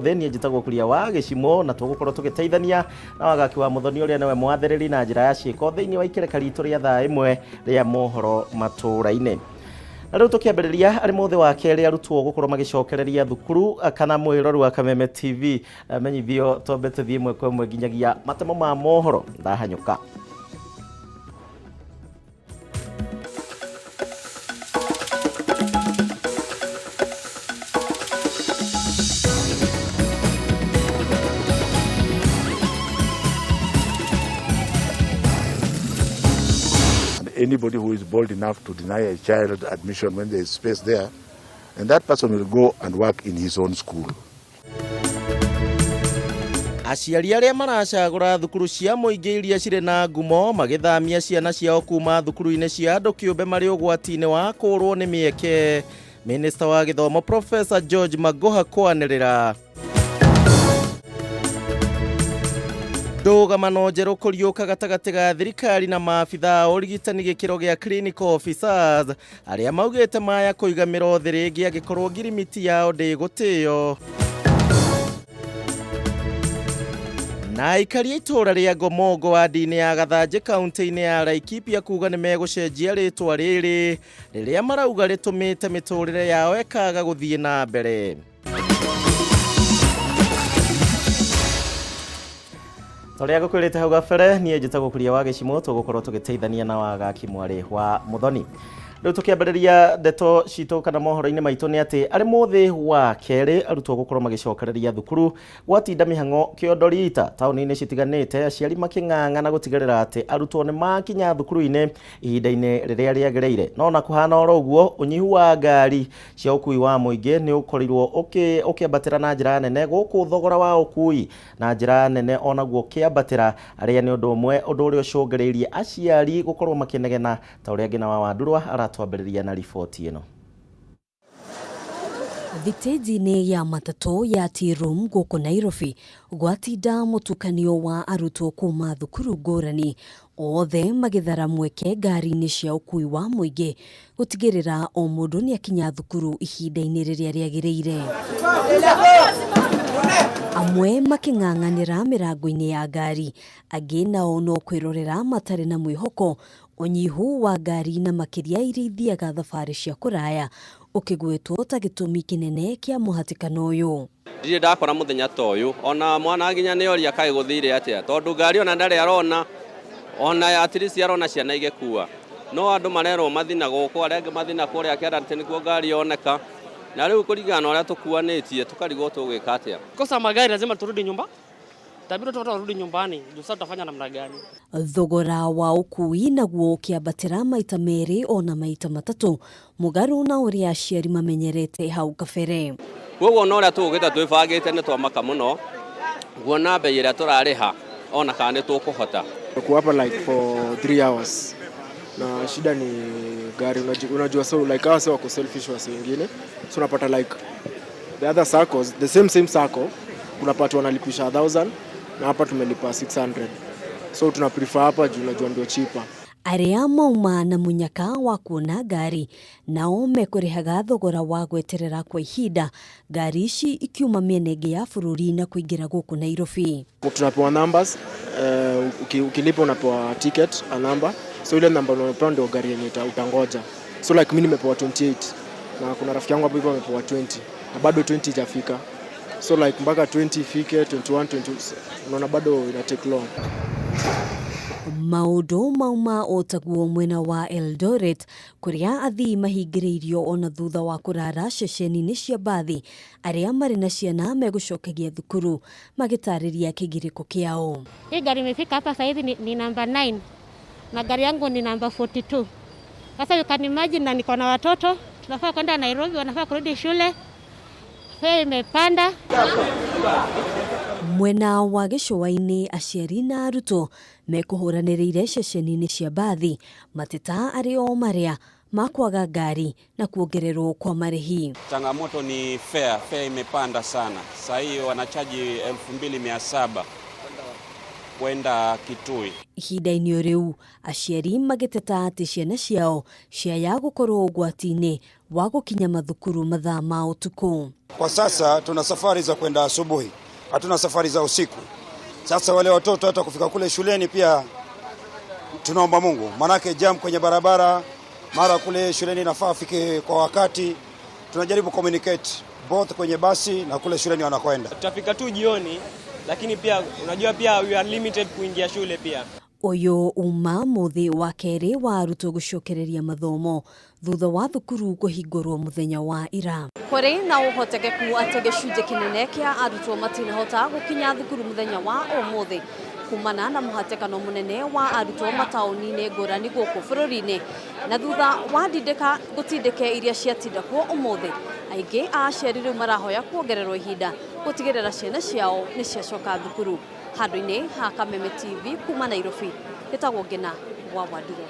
Theni njitagwo Kuria wa Gichimu na tugukorwo tugiteithania na wagaki wa muthoni uria nawe mwathiriri na njira ya ciiko thiini wa ikereka ritu ria thaa imwe ria mohoro Matuuraini. Na riu tukiambiriria ari muthe wa keri arutwo gukorwo magicokereria thukuru kana mwiroru wa Kameme TV menyithio tombe tuthie imwe kwa imwe nginyagia matemo ma mohoro ndahanyuka. Anybody who is bold enough to deny a child admission when there is space there, and that person will go and work in his own school. Aciari aria maracagura thukuru cia muingi iria cire na ngumo magithamia ciana ciao kuma thukuru-ini cia andu kiumbe mari ugwati-ini wa kurwo ni mieke. Minister wa githomo Professor George Magoha kwanirira ndugamano njeru kuriuka gatagati ga thirikari na maabitha urigitani gikiro gia clinical officers aria maugite maya kuigamira thiringi agikorwo ngirimiti yao ndigutio. Na ikari itura ria Gomogo wa dini ya Gathanji kaunti-ini ya Laikipia kuga ni megucenjia ritwa riri riria marauga ritumite miturire yao ekaga guthie na mbere. Toria gukwirite hau gabere nie njitagwo Kuria wa Gichimu tugukorwo tugiteithania na wagaki mwari wa muthoni. Riu tukiambiriria ndeto citu kana mohoro-ini maitu ni ati ari muthe wa keri arutwo gukorwo magicokereria thukuru gwatinda mihango kiondorita tauni-ini citiganite aciari making'ang'ana gutigirira ati arutwo ni makinya thukuru-ini ihinda-ini riria riagiriire no na kuhana oro uguo unyihu wa ngari cia ukui wa muingi ni ukorirwo ukiambatira na njira nene guku thogora wa ukui na njira nene onaguo kiambatira aria ni undu umwe undu uria ucungiriirie aciari gukorwo makinegena ta uria ngina wa Wandurwa twambiriria na ripoti ino. Thitĩnji-inĩ ya matatu ya T-Room gũkũ Nairobi gwatinda mũtukanio wa arutwo kuma thukuru ngũrani othe magithara mweke ngari-inĩ cia ũkui wa mũingĩ gũtigĩrĩra o mũndũ nĩ akinya thukuru ihinda-inĩ rĩrĩa rĩagĩrĩire. Amwe making'ang'anĩra mĩrango-inĩ ya ngari angĩ nao no kwĩrorera matarĩ na mwĩhoko unyihu wa ngari na makiria iria ithiaga thabarĩ cia kũraya ukigwetwo ta gĩtũmi kĩnene kĩa mũhatĩkano ũyũ. Ndirĩ ndakora mũthenya ta ũyũ ona mwana nginya nĩ oria kaĩ gũthire atĩa tondũ ngari ona ndarĩ arona ona at least arona ciana igĩkua no andũ marerwo mathina gũkũ arĩa angĩ mathina kũrĩa kĩara atĩ nĩkuo ngari yoneka na rĩu kũringana ũrĩa tũkuanĩtie tũkarigwo tũgwĩka atĩa. Kosa magari lazima turudi nyumba. Tabiri tutarudi nyumbani, sasa tutafanya namna gani? Thogora wa ukui naguo kiambatira maita meri ona maita matatu mugaru na uria aciari mamenyerete hau kabere. Koguo no uria tugita twibagite ni twamaka muno guona bei iria turariha ona kana ni tukuhota. Tuko hapa like for 3 hours. Na shida ni gari unajua so like hao wako selfish wasi wengine. So unapata like the other circles, the same circle unapata wanalipisha 1000 na hapa tumelipa 600. So tuna prefer hapa juu unajua ndio cheaper. Aria mauma na munyaka wa kuona ngari nao mekurihaga thogora wa gweterera kwa ihinda ngari ici ikiuma mĩena ĩngĩ ya bũrũri na kuingira gũkũ Nairobi. Tunapewa numbers, ukilipa unapewa ticket a number. So ile number unapewa ndio gari yenye utangoja. So like mimi nimepewa 28 na kuna rafiki yangu hapo hivyo amepewa 20 na bado 20 hajafika. So like mpaka 20 ifike 21 22 unaona bado ina take long. Maundu mauma otaguo mwena wa Eldoret kuria athii mahingĩrĩirio ona thutha wa kurara ceceni-inĩ cia bathi aria marĩ na ciana megucokagia thukuru magitarĩria kĩgirĩko kĩao. Hii gari imefika hapa sasa hivi ni number 9 na gari yangu ni number 42. Sasa you can imagine na niko na watoto tunafaa kwenda Nairobi wanafaa kurudi shule. Fare imepanda. Mwena wa gĩcũa-inĩ aciari na arutwo mekuhũranĩrĩire ceceni-inĩ cia bathi mateta arĩ o marĩa makwaga ngari na kuongererwo kwa marĩhi. Changamoto ni fare imepanda sana. Sasa hii wanachaji 2700 kwenda Kitui. Ihinda-inĩ rĩu aciari magĩteta atĩ ciana ciao ciaya gũkorwo ũgwati-inĩ wa gũkinya mathukuru mathaa ma ũtukũ. Kwa sasa tuna safari za kwenda asubuhi, hatuna safari za usiku. Sasa wale watoto hata kufika kule shuleni pia tunaomba Mungu, manake jam kwenye barabara, mara kule shuleni nafaa afike kwa wakati. Tunajaribu communicate both kwenye basi na kule shuleni wanakoenda. Tutafika tu jioni, lakini pia unajua pia we are limited kuingia shule pia. Uyu uma muthi wa keri wa arutwo gũcokereria mathomo thutha wa thukuru kũhingũrwo mũthenya wa ira. Kũrĩ na ũhotekeku atĩ gĩcunjĩ kĩnene kĩa arutwo matinahota gũkinya thukuru mũthenya wa ũmũthĩ kumana na mũhatĩkano mũnene wa arutwo mataũni-inĩ ngũrani gũkũ bũrũri-inĩ, na thutha wa ndindĩka gũtindĩke iria ciatindĩkwo ũmũthĩ, aingĩ a aciari rĩu marahoya kuongererwo ihinda gũtigĩrĩra ciana ciao nĩ ciacoka thukuru. Handũ-inĩ ha Kameme TV kuma Nairobi, gĩtagwo Ngina wa Wandiro.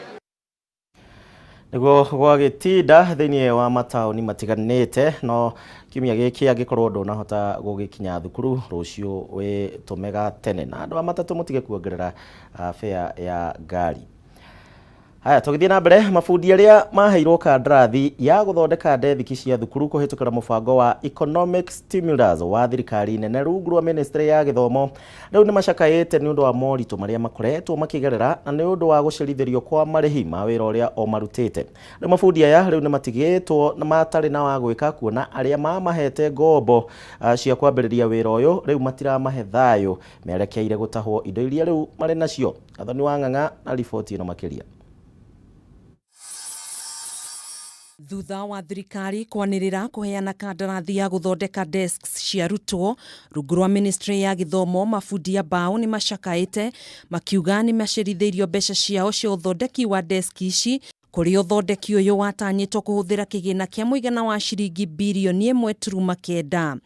Nĩguo gwagĩtinda thĩinĩ wa mataũni matiganĩte, no kiumia gĩkĩ angĩkorwo ndũnahota gũgĩkinya thukuru rũciũ wĩtũmega tene, na andũ a matatũ mũtige kuongerera fare ya ngari. Haya, tũgĩthiĩ na mbere, mabundi arĩa maheirwo kandarathi ya gũthondeka ndethiki cia thukuru kũhĩtũkĩra mũbango wa economic stimulus wa thirikari nene rungu rwa ministry ya gĩthomo rĩu nĩ macakaĩte nĩ ũndũ wa moritũ marĩa makoretwo makĩgerera na nĩ ũndũ wa gũcerithĩrio kwa marĩhi ma wĩra ũrĩa o marutĩte. Rĩu mabundi aya rĩu nĩ matigĩtwo na matarĩ na wa gwĩka, kuona arĩa mamahete ngombo cia kwambĩrĩria wĩra ũyũ rĩu matiramahe thayũ, merekeire gũtahwo indo iria rĩu marĩ nacio. Athoni wa Ng'ang'a na riboti ĩno makĩria. Thutha wa thirikari kwanĩrĩra kũheana kandarathi ya gũthondeka desks cia arutwo rungu rwa ministry ya gĩthomo, mabundi a mbaũ nĩ macakaĩte makiuga nĩ macerithĩirio mbeca ciao cia ũthondeki wa desk ici, kũrĩ ũthondeki ũyũ watanyĩtwo kũhũthĩra kĩgĩna kĩa mũigana wa ciringi birioni 1.9.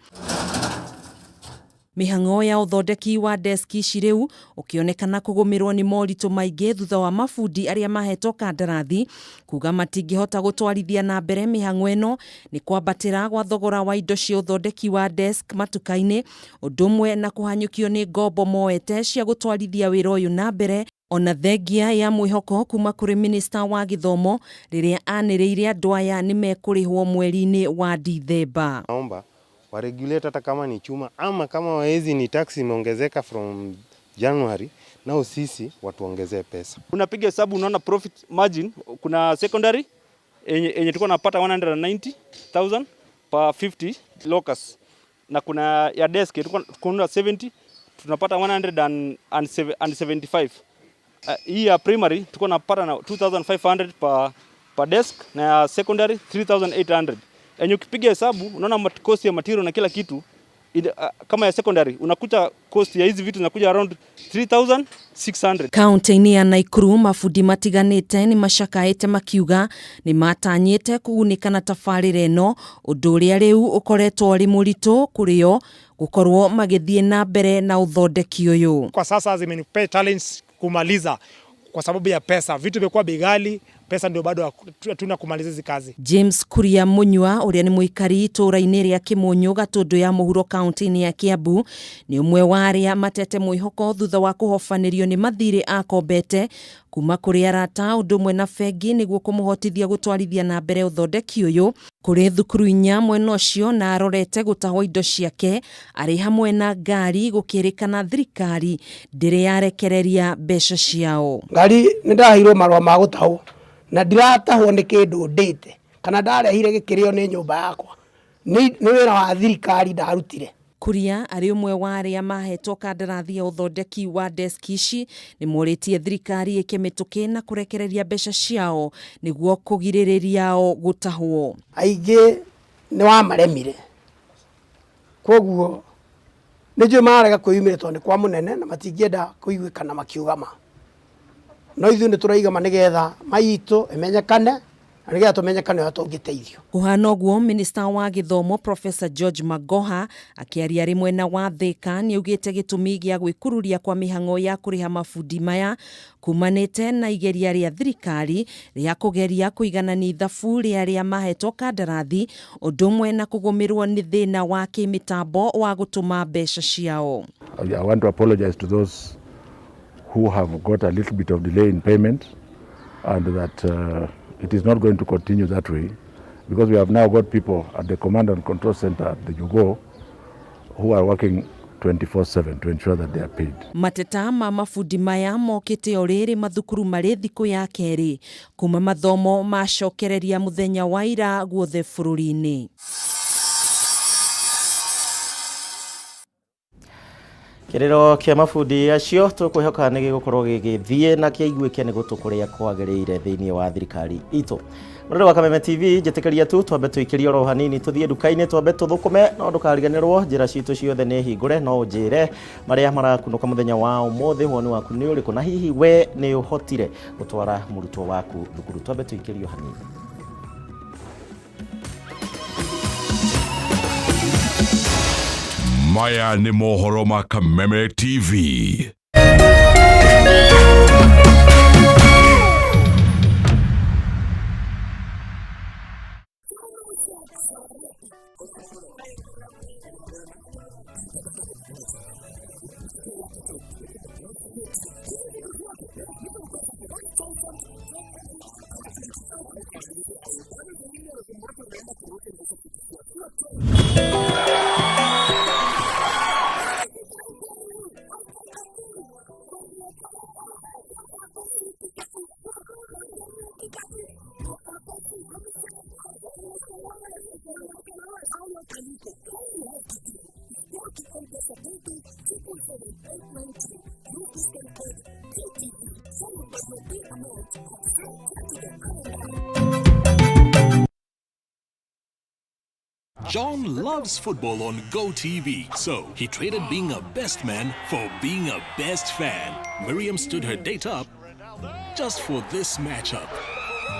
Mĩhang'o ya ũthondeki wa desk ici rĩu ũkĩonekana kũgũmĩrwo nĩ moritũ maingĩ thutha wa mabundi arĩa mahetwo kandarathi kuga matingĩhota gũtwarithia na mbere mĩhang'o ĩno nĩ kwambatĩra gwa thogora wa indo cia ũthondeki wa desk matuka-inĩ, ũndũ ũmwe na kũhanyũkio nĩ ngombo moete cia gũtwarithia wĩra ũyũ na mbere, ona thengia ya mwĩhoko kuma kũrĩ minista wa gĩthomo rĩrĩa anĩrĩire andũ aya nĩ mekũrĩhwo mweri-inĩ wa Dithemba. Naomba wa regulate hata kama ni chuma ama kama waezi ni tax imeongezeka from January, nao sisi watuongezee pesa. Unapiga hesabu unaona profit margin, kuna secondary yenye tuko napata 190,000 per 50 lockers, na kuna ya desk tuko 70 tunapata 175. Hii ya primary tuko napata na 2,500 per desk, na ya secondary 3,800. Enye ukipiga hesabu unaona cost ya material na kila kitu kama ya secondary unakuta cost ya hizi vitu zinakuja around 3,600. Kaunti-inĩ ya Naikuru mabundi matiganĩte nĩ macakaĩte makiuga nĩ matanyĩte kugunĩka na tabarĩra ĩno, ũndũ ũrĩa rĩu ũkoretwo ũrĩ mũritũ kũrĩ o gũkorwo magĩthiĩ na mbere na ũthondeki ũyũ. Kwa sasa zimenipea challenge kumaliza kwa sababu ya pesa, vitu vimekuwa bei ghali, pesa ndio bado hatuna kumaliza hizi kazi. James Kuria Munywa ũrĩa nĩ mũikari itũũra-inĩ rĩa Kĩmũnyũ gatũndũ ya mũhuro kaunti-inĩ ya Kiambu nĩ ũmwe wa arĩa matete mwĩhoko thutha wa kũhobanĩrio nĩ mathirĩ akombete kuma kũrĩ arata ũndũ ũmwe na bengi nĩguo kũmũhotithia gũtwarithia na mbere ũthondeki ũyũ kũrĩ thukuru inya mwena ũcio, na arorete gũtahwo indo ciake arĩ hamwe na ngari gũkĩrĩkana thirikari ndĩrĩ yarekereria mbeca ciao. Ngari nĩ ndahirwo marũa ma gũtahwo na ndiratahwo nĩ kĩndũ ndĩte kana ndarehire gĩkĩrĩo nĩ nyũmba yakwa, nĩ wĩra wa thirikari ndarutire. Kuria arĩ ũmwe wa arĩa mahetwo kandarathi ya ũthondeki wa desk ici nĩ morĩtie thirikari ĩkĩmĩtũkĩ na kũrekereria mbeca ciao nĩguo kũgirĩrĩria o gũtahwo. Aingĩ nĩ wamaremire, koguo nĩnjũĩ marega kwĩyumĩria tondũ nĩ kwa mũnene na matingĩenda kũiguĩkana makiugama, no ithuĩ nĩ tũraigama nĩgetha maitũ ĩmenyekane na nĩgetha tũmenyekane ũrĩa tũngĩteithio. Kũhana ũguo, minista wa gĩthomo Professor George Magoha akĩaria rĩ mwena wa Thika nĩ augĩte gĩtũmi gĩa gwĩkururia kwa mĩhang'o ya kũrĩha mabundi maya kumanĩte na igeria rĩa thirikari rĩa kũgeria kũiganania ithabu rĩa arĩa mahetwo kandarathi, ũndũ ũmwe na kũgũmĩrwo nĩ thĩna wa kĩmĩtambo wa gũtũma mbeca ciao. I want to apologize to those who have got a little bit of delay in payment, and that it is not going to continue that way, because we have now got people at the command and control center at the Jugo who are working 24/7 to ensure that they are paid. Mateta ma mafundi maya mokite oriri mathukuru mari thiku ya keri kuma mathomo macokereria muthenya wa ira guothe bururi-ini. Kiriro kia mafundi acio tukwihoka ni gigukorwo gigithie na kiaiguike ni gutukuria kwagiriire thiini wa thirikari itu. Murore wa Kameme TV jetikaria tu twambe tuikiria ro hanini tuthie duka-ini twambe tuthukume no ndukariganirwo njira citu ciothe ni hingure no njire maria marakunuka muthenya wa umuthi woni waku ni uriku na hihi we ni uhotire gutwara murutwo waku thukuru twambe tuikirio hanini. Maya ni mohoro ma Kameme TV. John loves football on GoTV, so he traded being a best man for being a best fan. Miriam stood her date up just for this matchup.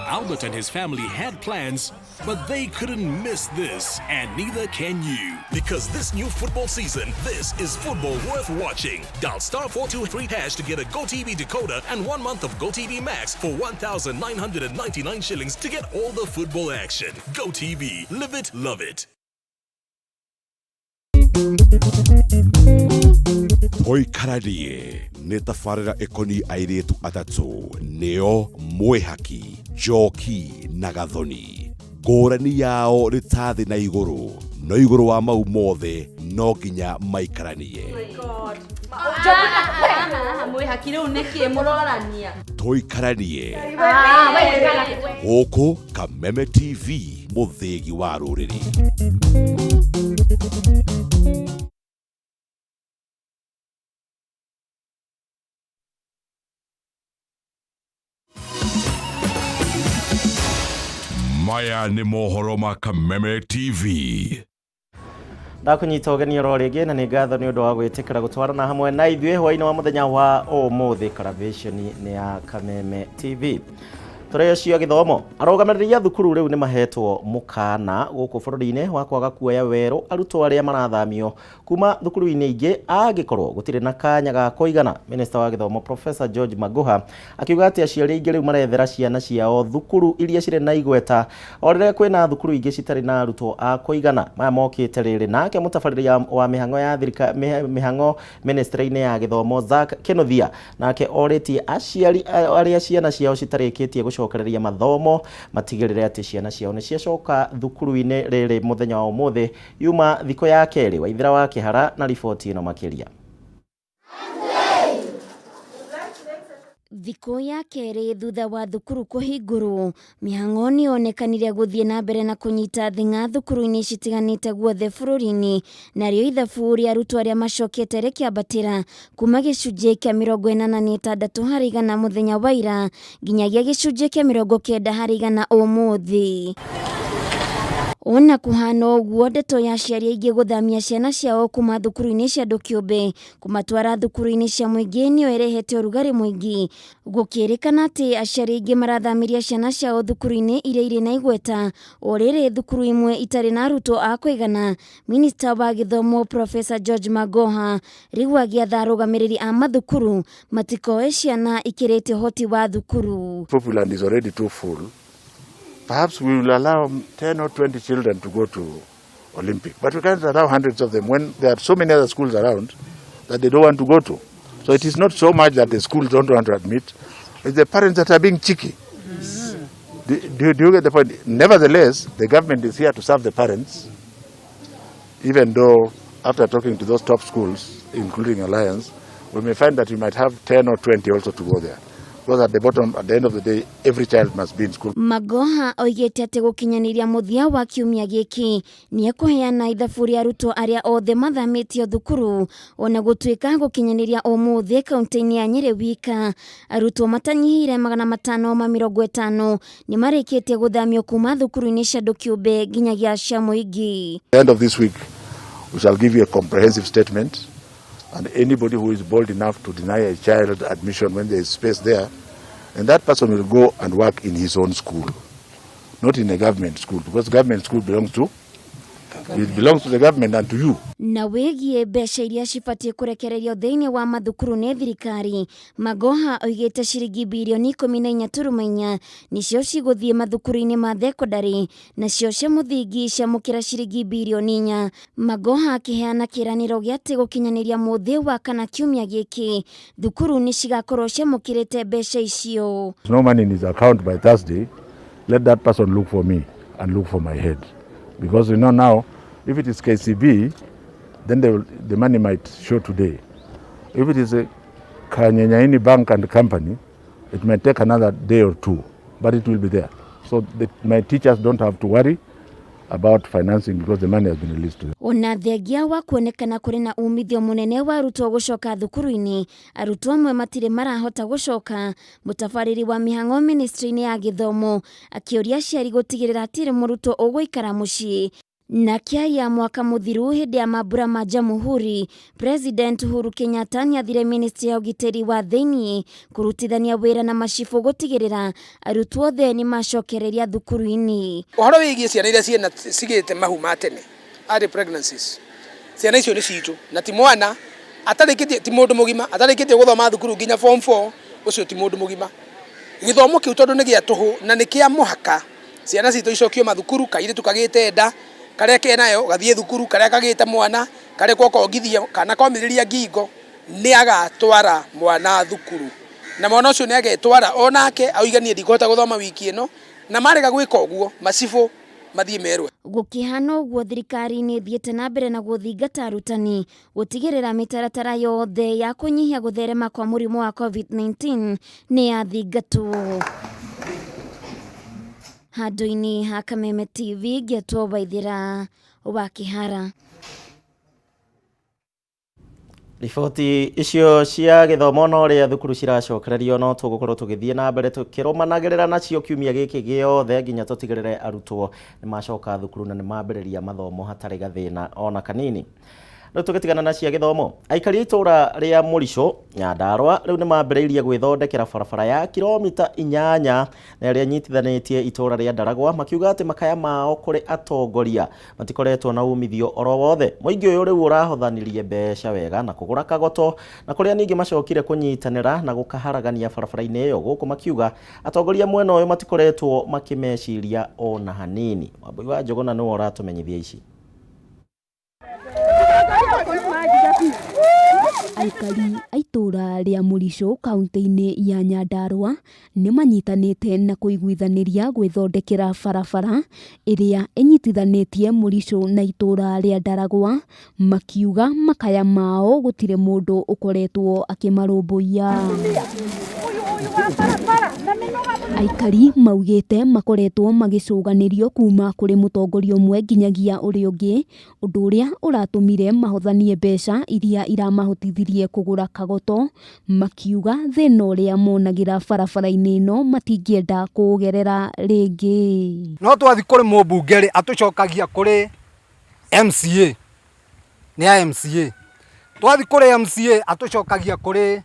Albert and his family had plans, but they couldn't miss this, and neither can you. Because this new football season, this is football worth watching. Dial *423# to get a GoTV decoder and 1 month of GoTV Max for 1,999 shillings to get all the football action. GoTV, live it, love it. Toikararie nĩ tabarĩra ĩkoniĩ airĩtu atatũ nĩo Mwĩhaki, Njoki na Gathoni. Ngũrani yao nĩ ta thĩ na igũrũ, no igũrũ wa mau mothe no nginya maikaranie. Mwĩhaki rĩu nĩkĩ mũrorania? Toikaranie gũkũ Kameme TV, mũthĩgi wa rũrĩrĩ. Maya ni mohoro ma Kameme TV. Ndakunyita ũgeni oro rĩngĩ na nĩ ngatho nĩ ũndũ wa gwĩtĩkĩra gũtwarana hamwe na ithuĩ hwaĩ-inĩ wa mũthenya wa ũmũthĩ. Karavisheni nĩ ya Kameme TV. Tũrĩa cia gĩthomo, arũgamĩrĩri a thukuru rĩu nĩ mahetwo mũkana gũkũ bũrũri-inĩ wa kwaga kuoya werũ arutwo arĩa marathamio kuma thukuru-inĩ ingĩ angĩkorwo gũtirĩ na kanya ga kũigana. Minista wa gĩthomo Professor George Magoha akiuga atĩ aciari aingĩ rĩu marethera ciana ciao thukuru iria cirĩ na igweta o rĩrĩa kwĩna thukuru ingĩ citarĩ na arutwo a kũigana. Maya mokĩte rĩrĩ nake mũtabarĩri wa mĩhang'o ya mĩhang'o ministry-inĩ ya gĩthomo Zack Kenothia nake orĩtie aciari arĩa ciana ciao citarĩkĩtie gũcokereria mathomo matigĩrĩre atĩ ciana ciao nĩ ciacoka thukuru-inĩ rĩrĩ mũthenya wa ũmũthĩ yuma thikũ ya kerĩ. Waithira wa Kĩhara na riboti ĩno makĩria. Thikũ ya kerĩ thutha wa thukuru kũhingũrwo, mĩhang'o nĩ yonekanire gũthiĩ na mbere na kũnyita thing'a thukuru-inĩ citiganĩte guothe bũrũri-inĩ, narĩo ithabu rĩa arutwo arĩa macokete rĩkĩambatĩra kuma gĩcunjĩ kĩa 86 harĩ igana mũthenya wa ira nginyagia gĩcunjĩ kĩa 90 harĩ igana ũmũthĩ. Ona kuhana ũguo, ndeto ya aciari aingĩ gũthamia ciana ciao kuma thukuru-inĩ cia andũ kĩũmbe kumatwara thukuru-inĩ cia mũingĩ nĩyo ĩrehete ũrugarĩ mũingĩ, gũkĩrĩkana atĩ aciari aingĩ marathamiria ciana ciao thukuru-inĩ iria irĩ na igweta o rĩrĩ thukuru imwe itarĩ na arutwo a kũigana. Minista wa gĩthomo Professor George Magoha rĩu agĩatha arũgamĩrĩri a mathukuru matikoe ciana ikĩrĩte ũhoti wa thukuru. Popular is already too full. Perhaps we will allow 10 or 20 children to go to Olympic, but we can't allow hundreds of them when there are so many other schools around that they don't want to go to. So it is not so much that the schools don't want to admit, it's the parents that are being cheeky. Do you get the point? Nevertheless, the government is here to serve the parents, even though after talking to those top schools, including Alliance, we may find that we might have 10 or 20 also to go there. Because at the end of the day, every child must be in school. Magoha oigete ati gukinyaniria muthia wa kiumia giki ni ekuheana ithabu ria arutwo aria othe mathamitio thukuru ona gutuika gukinyaniria umuthi kaunti-ini ya Nyeri wika arutwo matanyihire 550 ni marikitie guthamio kuma thukuru-ini cia andu kiumbe nginyagia cia muingi. At the end of this week, we shall give you a comprehensive statement. And anybody who is bold enough to deny a child admission when there is space there, and that person will go and work in his own school, not in a government school, because government school belongs to the government and to you. Na wegie mbeca iria cibatie kurekererio thiini wa mathukuru ni thirikari, Magoha oigite ciringi bilioni 14.4 nicio ciguthie mathukuru-ini ma thekondarĩ nacio cia muthingi ciamukira ciringi bilioni 4. Magoha akiheana kiraniro gia ati gukinyaniria muthi wa kana kiumia giki thukuru ni cigakorwo ciamukirite mbeca icio. No money in his account by Thursday. Let that person look for me and look for my head, because you know now, if it is KCB, then the money might show today. If it is a Kanyenyaini bank and company, it might take another day or two, but it will be there. So my teachers don't have to worry about financing because the money has been released to them. Ona thengia wa kuonekana kuri na umithio munene wa arutwo gucoka thukuru-ini, arutwo amwe matire marahota gucoka. Mutabariri wa mihango ministry-ini ya githomo akiuria aciari gutigirira atire murutwo uguikara mucii. Na kiaria mwaka muthiru hindi ya mambura ma Jamhuri, President Uhuru Kenyatta niathire ministry ya ugiteri wa thiini kurutithania wira na macibu gutigirira arutwo othe ni macokereria thukuru-ini. Uhoro wigie ciana iria ciena cigite mahu ma tene early pregnancies, ciana icio ni citu na ti mwana atarikitie ti mundu mugima atarikitie guthoma thukuru nginya form 4 ucio ti mundu mugima. Githomo kiu tondu ni gia tuhu na ni kia muhaka ciana citu icokio mathukuru kaire tukagite nda kare kenayo gathie thukuru kare kagite mwana kare kokongithia kana komiriria ngingo ni agatwara mwana thukuru na mwana ucio ni agetwara onake auganie ndikota guthoma wiki ino na marega gwika uguo macibu mathie merwe. Gukihana uguo thirikari ni thiete na mbere na guthingata arutani gutigirira mitaratara yothe ya kunyihia gutherema kwa murimu wa COVID-19 ni yathingatwo. Handu-ini ha Kameme TV Getwo Waithira wa Kihara. Riboti icio cia githomo no ria thukuru ciracokererio no tugukorwo tugithie na mbere tukirumanagirira nacio kiumia giki giothe nginya tutigirire arutwo ni macoka thukuru na ni mambiriria mathomo hatari gathina ona kanini. Riu tugitigana na cia githomo, aikari itura ria Murico Nyandarua riu ni mambiriirie gwithondekera barabara ya kilomita 8 na ria nyitithanitie itura ria Ndaragwa makiuga ati makaya mao kuri atongoria matikoretwo na umithio oro wothe. Muingi uyu riu urahothanirie mbeca wega na kugura kagoto na kuria ningi macokire kunyitanira na gukaharagania barabara-ini iyo guku makiuga atongoria mwena uyu matikoretwo makimeciria ona hanini. Wambui wa Njogona niwe uratumenyithia ici. Aikari aitura ria Murico kaunti-ini ya Nyandarua ni manyitanite na kuiguithaniria gwithondekera barabara iria inyitithanitie Murico na itura ria Ndaragwa makiuga makaya mao gutire mundu ukoretwo akimarumbuia. Aikari maugite makoretwo magicuganirio kuma kuri mutongoria umwe nginyagia uri ungi, undu uria uratumire mahothanie mbeca iria iramahotithirie kugura kagoto, makiuga thina uria monagira barabara-ini ino matingienda kugerera ringi. No twathi kuri mumbunge atucokagia kuri MCA ni ya MCA, twathi kuri MCA atucokagia kuri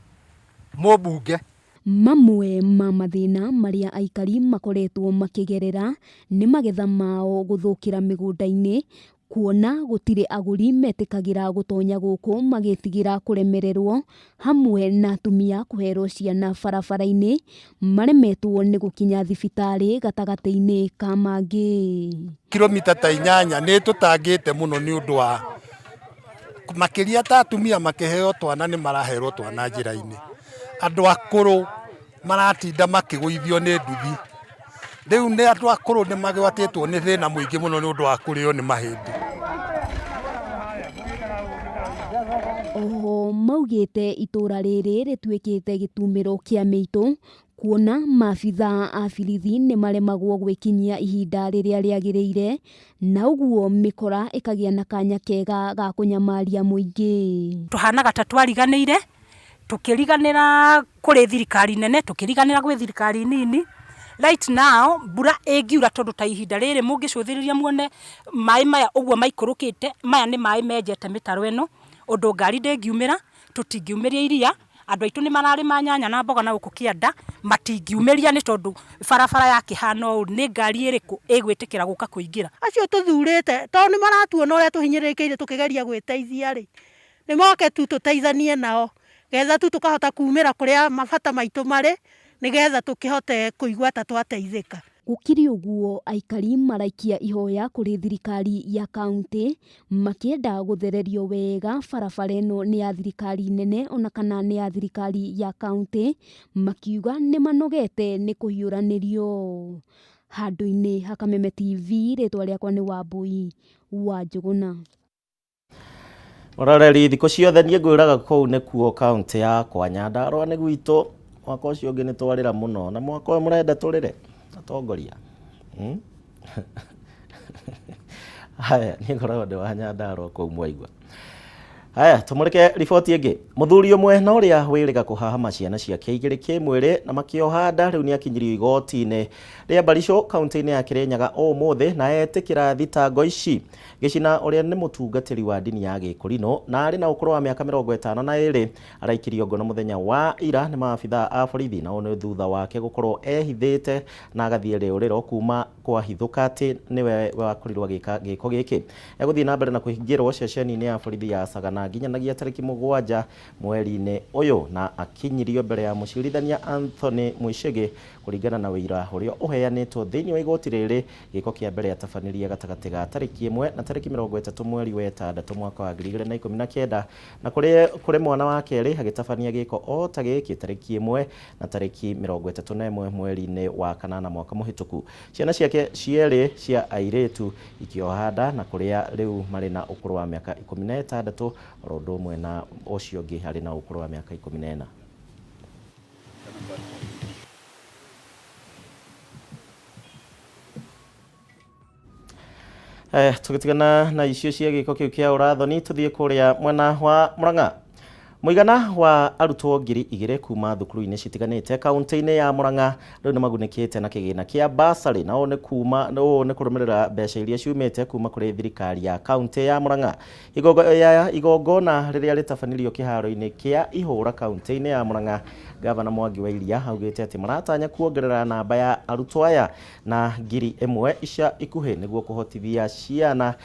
mumbunge. Mamwe ma mathina maria aikari makoretwo makigerera ni magetha mao guthukira migunda-ini, kuona gutire aguri metikagira gutonya guku magitigira kuremererwo, hamwe na atumia kuherwo ciana barabara-ini maremetwo ni gukinya thibitari gatagati-ini ka mangi. Kilomita ta 8 ni tutangite muno ni undu wa makiria ta atumia makiheo twana ni maraherwo twana njira-ini. Andu akuru maratinda makiguithio ni nduthi. Riu ni andu akuru ni magwatitwo ni thina muingi muno ni undu wa kurio ni mahindi. Oho maugite itura riri rituikite gitumiro kia miito kuona maabitha a borithi ni maremagwo gwikinyia ihinda riria riagiriire na uguo mikora ikagia na kanya kega ga kunyamaria muingi. Tuhanaga ta twariganire tukiriganira kuri thirikari nene tukiriganira gwi thirikari nini. Right now mbura ingiura tondu ta ihinda riri mungicuthiriria muone mai maya uguo maikurukite maya ni mai menjete mitaro eno undu ngari ndingiumira tutingiumiria iria andu aitu ni mararima nyanya na mboga na guku kianda matingiumiria ni tondu barabara ya kihano ni ngari iriku igwitikira guka kuingira acio tuthurite to ni maratuona uria tuhinyirikiire tukigeria gwiteithia ri ni moke tu tuteithanie nao getha tu tukahota kuumira kuria mabata maitu mari nigetha tukihote kuigua ta twateithika. Gukiri uguo aikari maraikia ihoya kuri thirikari ya kaunti makienda guthererio wega barabara ino ni ya thirikari nene ona kana ni ya thirikari ya kaunti makiuga ni manogete ni kuhiuranirio. Handu-ini ha Kameme TV ritwa riakwa ni Wambui wa Njuguna. Orareri thiko ciothe nie ngwiraga kou ne kuo kaunti ya kwa Nyandarua ni gwito mwaka ucio ungi ni twarira muno na mwaka uyu murenda turire atongoria. Haya ni ngoragwo ndi wa Nyandarua kou mwaigua. Haya tumurike riboti ingi. Muthuri umwe na uria wiriga kuhahama ciana ciake igiri kimwiri na makioha nda riu ni akinyirio igoti-ini ria Barisho kaunti-ini ya Kirinyaga umuthi na etikira thitango ici. Gicina uria ni mutungatiri wa dini ya Gikurino na ari na ukuru wa miaka 52 araikirio ngono muthenya wa ira ni maabitha a borithi na one thutha wake gukorwo ehithite na agathie riuriro kuma kwa hithuka ati niwe wakorirwo giko giki eguthie na mbere na kuhingirwo ceceni-ini ya borithi ya Sagana nginyanagia tariki 7 mweri-ini uyu na akinyirio mbere ya mucirithania Anthony Mwishege kuringana na wira uria uheanitwo thiini wa igoti riri. Giko kia mbere atabanirie gatagati ga tariki 1 na tariki 30 mweri wa 6 mwaka wa 2019 na kuri mwana wa keri agitabania giko o ta giki tariki 1 na tariki 31 mweri-ini wa 8 mwaka muhituku. Ciana ciake cieri cia airetu ikiohanda na kuria riu mari na ukuru wa miaka 16 orondo mwe na ucio ungi ari na ukuru wa miaka 14. Tugitigana na icio cia giko kiu kia urathoni tuthie kuria mwena wa Murang'a. Muigana wa arutwo 2,000 kuma thukuru-ini citiganite kaunti-ini ya Murang'a riu ni magunikite na kigina kia basari na one kurumirira mbeca iria ciumite kuma kuri thirikari ya kaunti ya Murang'a. Igongona riria ritabanirio kiharo-ini kia Ihura kaunti-ini ya Murang'a, gavana Mwangi wa Iria augite ati maratanya kuongerera namba ya arutwo aya na 1,000 ica ikuhi niguo kuhotithia ciana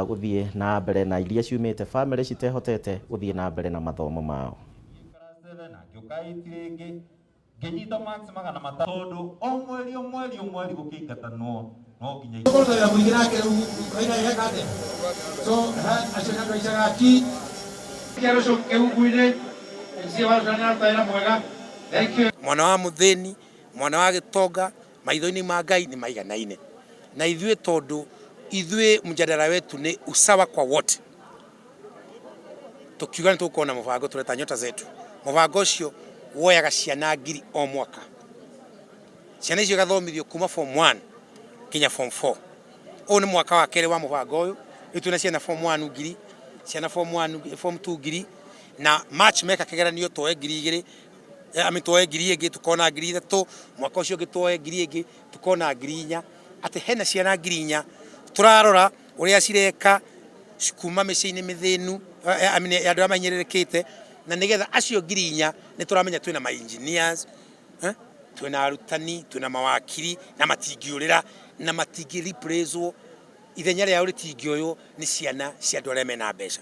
guthie na mbere na iria ciumite family citehotete guthie na mbere na mathomo mao. Ngenyita max magana matatu tondu o mweri gukingatanwo no nginya ko ya muigira ke ina ya kate so ashaka kwa ishagaki kiaro sho ke uguine si wa sana taira mwega thank you. Mwana wa mutheni mwana wa gitonga maitho-ini ma Ngai ni maiganaine na ithue tondu ithue mjadala wetu ni usawa kwa wote. Tukiuga nitukuona mubango tureta nyota zetu mubango ucio woyaga ciana 2,000 o mwaka. Ciana icio gathomithio kuma form 1 kinya form 4. O ni mwaka wa kere wa mubango uyu ituna ciana form 1 2,000 ciana form 1 form 2 2,000 na match maker kigeranio toe 2,000 amitoe 2,000 tukona 3,000 mwaka ucio gitoe 2,000 tukona 4,000 ati hena ciana 4,000 turarora uria cireka cikuma micini mithinu amine andu amanyererekete na nigetha acio 4,000 ni turamenya twina ma engineers twina arutani twina mawakiri na matingiurira na matingi replacewo ithenya ria ritingioyo ni ciana cia andu aria mena mbeca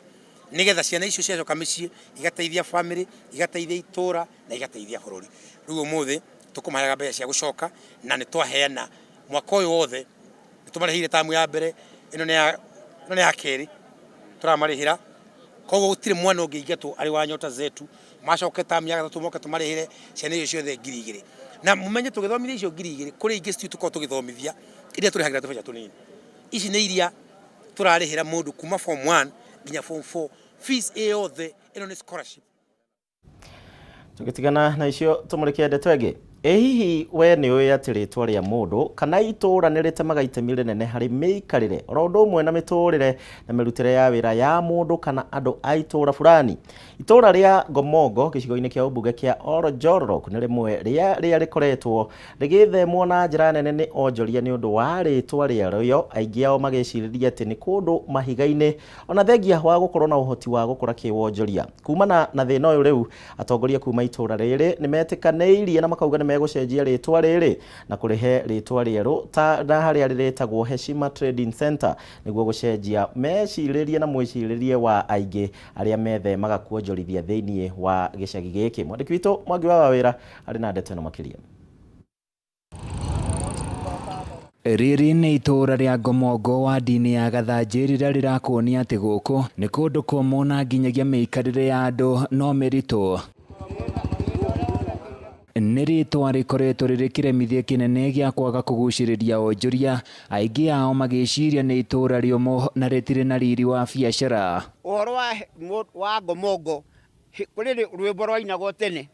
nigetha ciana icio ciacoka micii igateithia family igateithia itura na igateithia bururi. Riu umuthi tukumahaga mbeca cia gucoka na ni twaheana mwaka uyu wothe ni tumarihire tamu ya mbere ino ni ya keri turamarihira koguo gutire mwana ungiingatwo ari wa nyota zetu macoke ta miaka 3 moke tumarihire ciana icio ciothe 2,000 na mumenye tugithomithia icio 2,000 kuri ingi stu tuko tugithomithia iria turihagira tubeca tunini ici ni iria turarihira mundu kuma form 1 nginya form 4 fees yothe ino ni scholarship. Tugitigana na icio tumurike ndeto enge hihi we ni uĩ atĩ rĩtwa rĩa mũndũ kana itũũra nĩ rĩtemaga itemi rĩnene harĩ mĩikarĩre oro ũndũ ũmwe na mĩtũũrĩre na mĩrutĩre ya wĩra ya mũndũ kana andũ a itũũra fulani. Itũũra rĩa Gomongo gĩcigo-inĩ kĩa ũmbunge kĩa Orojorok nĩ rĩmwe rĩrĩa rĩkoretwo rĩgĩthemwo na njĩra nene nĩ onjoria nĩ ũndũ wa rĩtwa rĩarĩo, aingĩ ao magĩcirĩria atĩ nĩ kũndũ mahiga-inĩ ona thengia wa gũkorwo na ũhoti wa gũkũra kĩwonjoria. Kumana na thĩna ũyũ rĩu atongoria kuma itũũra rĩrĩ nĩ metĩkanĩirie na makauga nĩ megũcenjia rĩtwa rĩrĩ na kũrehe rĩtwa rĩerũ ta na harĩa rĩretagwo Heshima Trading Center nĩguo gũcenjia mecirĩrie na mwĩcirĩrie wa aingĩ arĩa methemaga kuonjorithia thĩinĩ wa gĩcagi gĩkĩ. Mwandĩki witũ Mwangi wa Wawĩra arĩ na ndeto ĩno makĩria. Rĩrĩ nĩ itũũra rĩa Gomongo wa ndini ya Gathanjĩ rĩrĩa rĩrakuonia atĩ gũkũ nĩ kũndũ kũmũ na nginyagia mĩikarĩre ya andũ no mĩritũ. Nĩ rĩtwa rĩkoretwo rĩrĩ kĩremithia kĩnene gĩa kwaga kũgucĩrĩria onjoria, aingĩ ao magĩciria nĩ itũũra rĩũmũ na rĩtirĩ na riri wa biacara. Ũhoro wa Gomongo kũrĩ rwĩmbo rwainagwo tene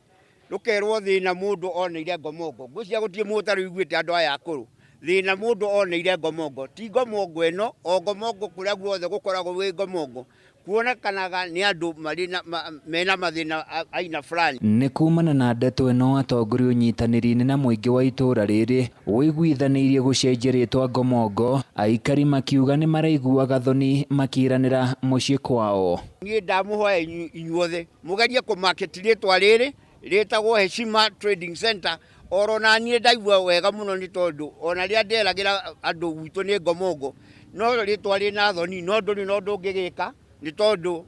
rũkerwo thĩna mũndũ oneire Gomongo. Ngwĩciria gũtirĩ mũndũ ũtarĩiguĩte andũ aya akũrũ. Thĩna mũndũ oneire Gomongo, ti Gomongo ĩno, o Gomongo kũrĩa guothe gũkoragwo gwĩ Gomongo kuonekanaga nĩ andũ mena mathĩna aina fulani. Nĩ kumana na ndeto ĩno atongoria ũnyitanĩri-inĩ na mũingĩ wa itũũra rĩrĩ ũiguithanĩirie gũcenjia rĩtwa Gomongo, aikari makiuga nĩ maraiguaga thoni makĩranĩra mũciĩ kwao. Niĩ ndamũhoya inyuothe mũgerie kũmaketi rĩtwa rĩrĩ rĩtagwo Heshima Trading Center. Oro na niĩ ndaigua wega mũno nĩ tondũ ona rĩrĩa nderagĩra andũ gwitũ nĩ Gomongo no rĩtwa rĩna thoni no ndũrĩ no ndũngĩgĩka nĩ tondũ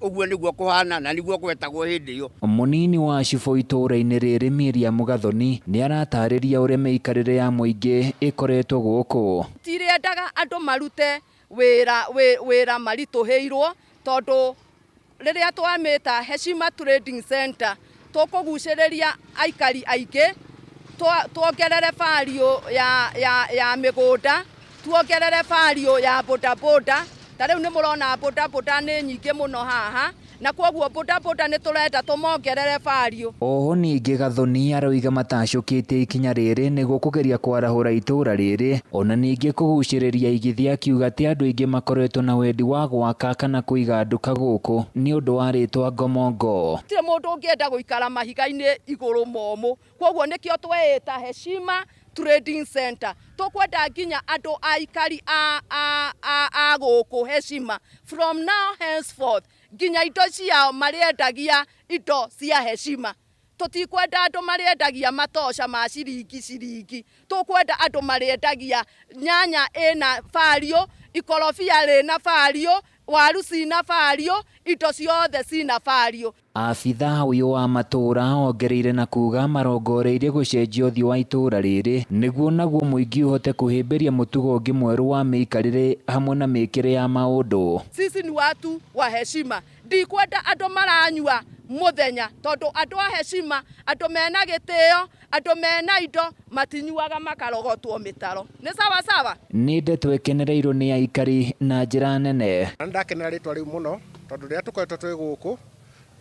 ũguo nĩguo kũhana na nĩguo gwetagwo hĩndĩ ĩyo. Mũnini wa cibũ itũũra-inĩ rĩrĩ Miriam Gathoni nĩ aratarĩria ũrĩa mĩikarĩre ya mũingĩ ĩkoretwo gũkũ. Tirĩendaga andũ marute wĩra maritũhĩirwo tondũ rĩrĩa twamĩta Heshima Trading Center tũkũgucĩrĩria aikari aingĩ, tuongerere value ya mĩgũnda, tuongerere value ya bodaboda. Ta rĩu nĩ mũrona bodaboda nĩ nyingĩ mũno haha na kwoguo bodaboda nĩ tũrenda tũmongerere value. Oho ningĩ Gathoni aroiga matacũkĩtie ikinya rĩrĩ nĩguo kũgeria kwarahũra itũũra rĩrĩ ona ningĩ kũgucĩrĩria igithia akiuga atĩ andũ aingĩ makoretwo na wendi wa gwaka kana kũiga nduka gũkũ nĩ ũndũ wa rĩtwa Gomongo. Gũtirĩ mũndũ ũngĩenda gũikara mahiga-inĩ igũrũ momũ, kwoguo nĩkĩo twĩĩta Heshima Trading Center. Tukwenda nginya andũ aikari a gũkũ Heshima from now henceforth nginya indo ciao marĩendagia indo cia Heshima. Tutikwenda andũ marĩendagia matoca ma ciringi, tukwenda andũ marĩendagia nyanya ĩna value, ikorobia rĩna value, waru cina value, indo ciothe cina value. Abitha ũyũ wa matũũra ongereire na kuga marongoreirie gũcenjia ũthiũ wa itũũra rĩrĩ nĩguo naguo mũingĩ ũhote kũhĩmbĩria mũtugo ũngĩ mwerũ wa mĩikarĩre hamwe na mĩkĩre ya maũndũ. Sisi ni watu wa heshima. Ndikwenda andũ maranyua muthenya tondu andũ a Heshima, andũ mena gĩtĩo, andũ mena indo matinyuaga makarogotwo mĩtaro. Nĩ sawa sawa? Nĩ ndeto ĩkenereirwo nĩ aikari na njĩra nene. Ndakenera rĩtwa rĩu mũno tondu rĩrĩa tũkoretwo twĩ gũkũ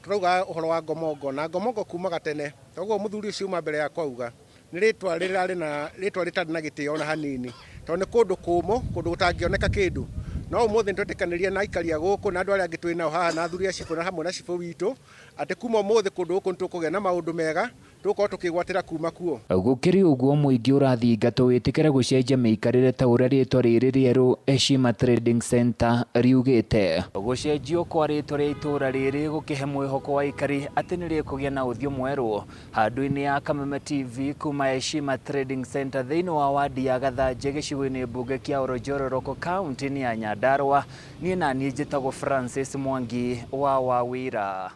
turauga ũhoro wa Gomongo na Gomongo kumaga tene. Toguo mũthuri ũcio uma mbere yakwa auga nĩ rĩtwa rĩtarĩ na gĩtĩo na hanini tondu nĩ kũndũ kũmũ, kũndũ gũtangĩoneka kĩndũ. No ũmũthĩ nĩtwetĩkanĩria na aikari a gũkũ na andũ arĩa angĩ twĩ nao haha na athuri a cibũ na hamwe na cibũ witũ atĩ kuma ũmũthĩ kũndũ gũkũ nĩtũkũgĩa na maũndũ mega tũgũkorwo tũkĩgwatĩra kuma kuo. Gũkĩrĩ ũguo mũingĩ ũrathingatwo wĩtĩkĩre gũcenjia mĩikarĩre ta ũrĩa rĩtwa rĩrĩ rĩerũ Heshima Trading Center riugĩte. Gũcenjio kwa rĩtwa rĩa itũũra rĩrĩ gũkĩhe mwĩhoko wa aikari atĩ nĩ rĩkũgĩa na ũthiũ mwerũ. Handũ-inĩ ya Kameme TV kuma Heshima Trading Center thĩinĩ wa wadi ya Gathanjĩ gĩcigo-inĩ mbunge kĩa Orojorok kaunti-inĩ ya Nyandarua, niĩ njĩtagwo Francis Mwangi wa Wawĩra.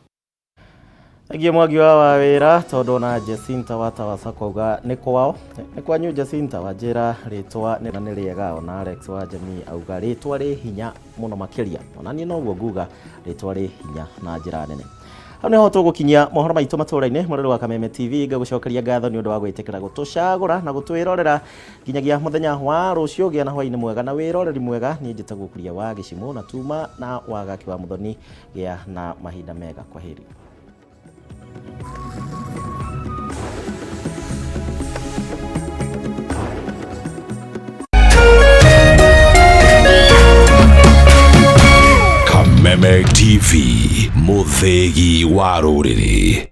Agie mwagi wa wira tondu na Jacinta Watawasa kauga ni kwao ni kwanyu Jacinta wajira ritwa ni riega ona Alex wa jamii auga ritwa ri hinya muno makiria ona ni no guo nguga ritwa ri hinya na njira nene. Hano ho tugukinyia mohoro maitu Matuuraini murero wa Kameme TV ngagucokeria ngatho ni undu wa gwitikira gutucagura na gutwirorera nginyagia muthenya wa rucio gia na hwaini mwega na wiroreri mwega ni njitagwo Kuria wa Gichimu na tuma na wagaki wa muthoni gia na mahinda mega kwa heri. Kameme TV, muthegi wa ruriri.